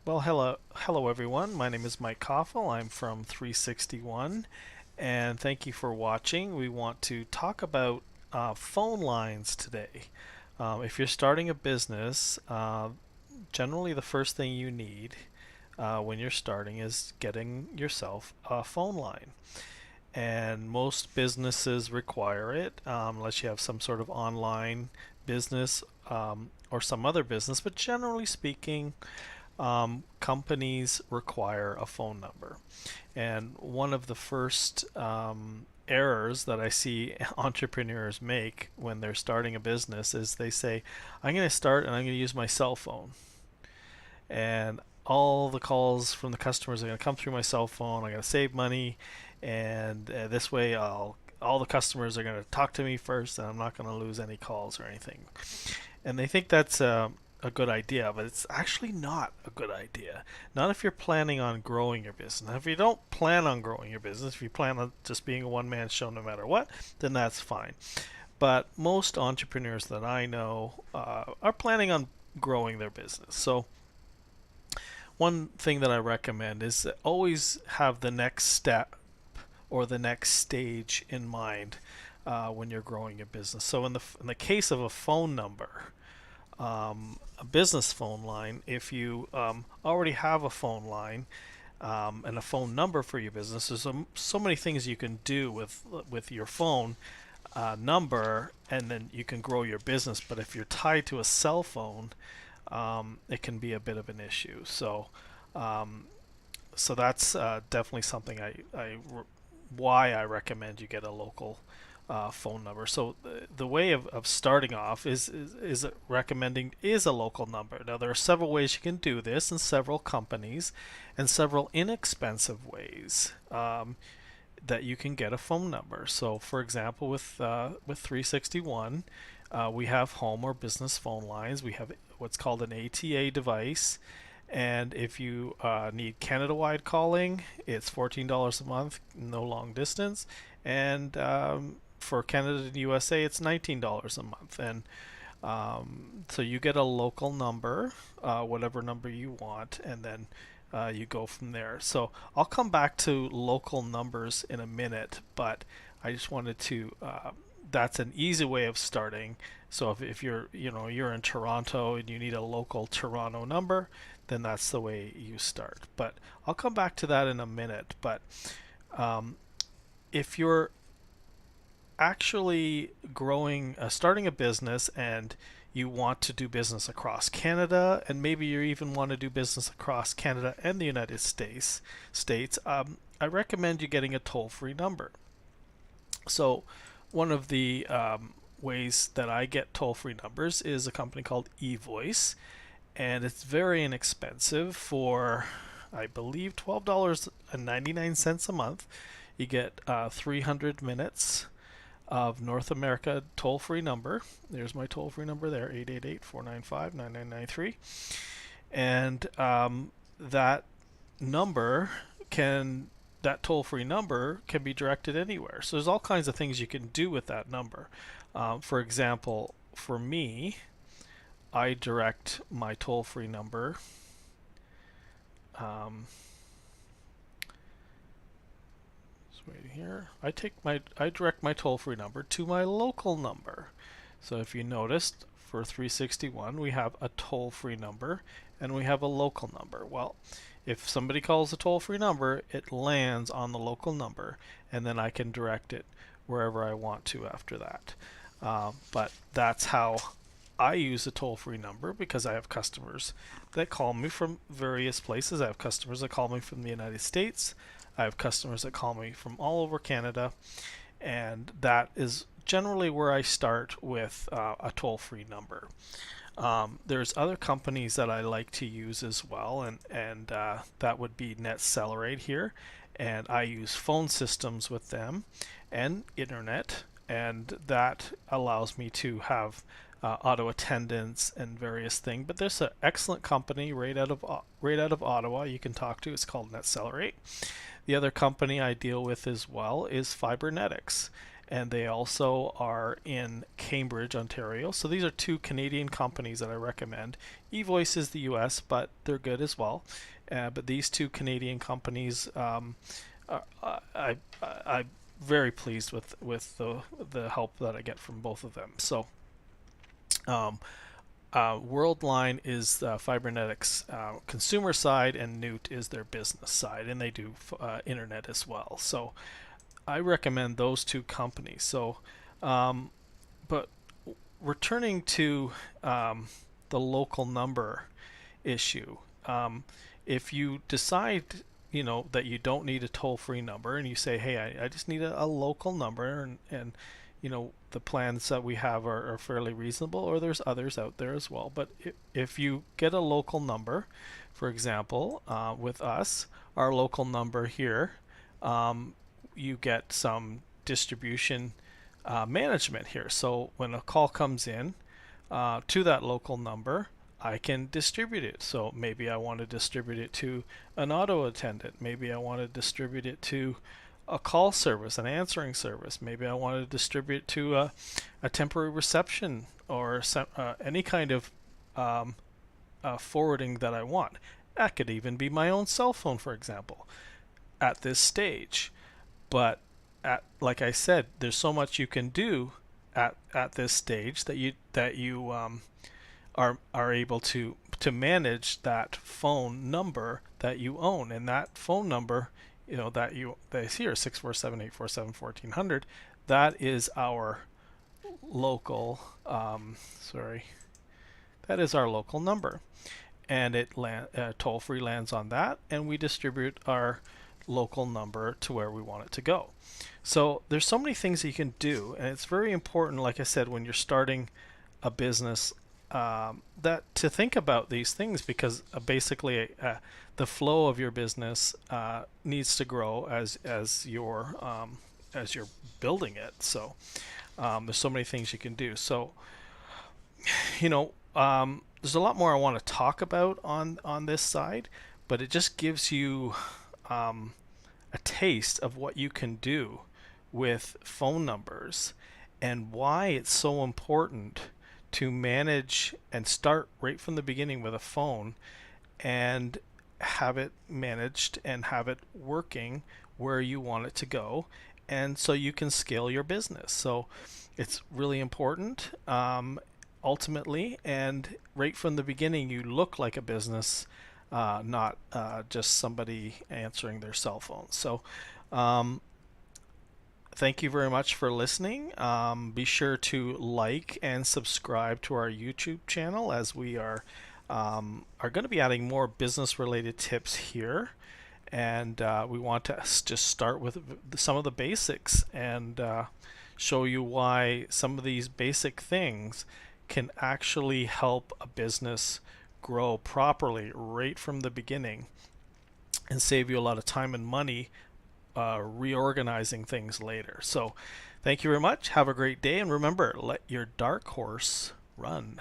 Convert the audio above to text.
Well, hello everyone. My name is Mike Koffel. I'm from 361, and thank you for watching. We want to talk about phone lines today. If you're starting a business, generally the first thing you need when you're starting is getting yourself a phone line. And most businesses require it, unless you have some sort of online business or some other business. But generally speaking, companies require a phone number. And one of the first errors that I see entrepreneurs make when they're starting a business is they say, I'm going to start and I'm going to use my cell phone. And all the calls from the customers are going to come through my cell phone. I'm going to save money. And this way, all the customers are going to talk to me first, and I'm not going to lose any calls or anything. And they think that's a good idea, but it's actually not a good idea. Not if you're planning on growing your business. Now, if you don't plan on growing your business, if you plan on just being a one-man show no matter what, then that's fine. But most entrepreneurs that I know are planning on growing their business. So one thing that I recommend is always have the next step or the next stage in mind when you're growing your business. So in the case of a phone number, a business phone line, if you already have a phone line and a phone number for your business, there's so many things you can do with your phone number, and then you can grow your business. But if you're tied to a cell phone, it can be a bit of an issue. Um, so that's definitely something why I recommend you get a local phone number. So the way of starting off is recommending is a local number. Now there are several ways you can do this, and several companies, and several inexpensive ways that you can get a phone number. So for example, with 361, we have home or business phone lines. We have what's called an ATA device. And if you need Canada-wide calling, it's $14 a month, no long distance. And for Canada and USA, it's $19 a month. And so you get a local number, whatever number you want, and then you go from there. So I'll come back to local numbers in a minute, but I just wanted to. That's an easy way of starting. So if you're in Toronto and you need a local Toronto number, then that's the way you start. But I'll come back to that in a minute. But um, if you're actually starting a business, and you want to do business across Canada, and maybe you even want to do business across Canada and the United States, I recommend you getting a toll-free number. So, one of the ways that I get toll-free numbers is a company called eVoice, and it's very inexpensive for, I believe, $12.99 a month. You get 300 minutes of North America toll-free number. There's my toll-free number there, 888-495-9993. And that number can that toll-free number can be directed anywhere. So there's all kinds of things you can do with that number. For example, for me, I direct my toll-free number. Um, Wait here. I direct my toll-free number to my local number. So if you noticed, for 361, we have a toll-free number and we have a local number. Well, if somebody calls a toll-free number, it lands on the local number, and then I can direct it wherever I want to after that. But that's how I use a toll-free number, because I have customers that call me from various places. I have customers that call me from the United States. I have customers that call me from all over Canada, and that is generally where I start with a toll-free number. There's other companies that I like to use as well, and that would be NetCellerate here, and I use phone systems with them and internet, and that allows me to have auto attendance and various things. But there's an excellent company right out of Ottawa you can talk to. It's called NetCellerate. The other company I deal with as well is Fibernetics, and they also are in Cambridge, Ontario. So these are two Canadian companies that I recommend. eVoice is the US, but they're good as well. But these two Canadian companies, I'm very pleased with the help that I get from both of them. So um, Worldline is Fibernetics consumer side, and Newt is their business side, and they do internet as well. So I recommend those two companies. So, but returning to the local number issue, if you decide, that you don't need a toll-free number, and you say, hey, I just need a local number, and the plans that we have are fairly reasonable, or there's others out there as well. But if you get a local number, for example, with us, our local number here, you get some distribution management here. So when a call comes in to that local number, I can distribute it. So maybe I want to distribute it to an auto attendant. Maybe I want to distribute it to a call service, an answering service. Maybe I want to distribute it to a temporary reception, or any kind of forwarding that I want. That could even be my own cell phone, for example, at this stage. But like I said, there's so much you can do at this stage that you are able to manage that phone number that you own, and that phone number, that is here, 647-847-1400. That is our local that is our local number, and it toll free lands on that, and we distribute our local number to where we want it to go. So there's so many things that you can do, and it's very important, like I said, when you're starting a business, that to think about these things, because basically the flow of your business needs to grow as you're building it. So there's so many things you can do. So there's a lot more I want to talk about on this side, but it just gives you a taste of what you can do with phone numbers, and why it's so important to manage and start right from the beginning with a phone, and have it managed and have it working where you want it to go, and so you can scale your business. So it's really important, ultimately, and right from the beginning you look like a business, not just somebody answering their cell phone. So thank you very much for listening. Be sure to like and subscribe to our YouTube channel, as we are going to be adding more business related tips here, and we want to just start with some of the basics, and show you why some of these basic things can actually help a business grow properly right from the beginning, and save you a lot of time and money reorganizing things later. So thank you very much. Have a great day, and remember, let your dark horse run.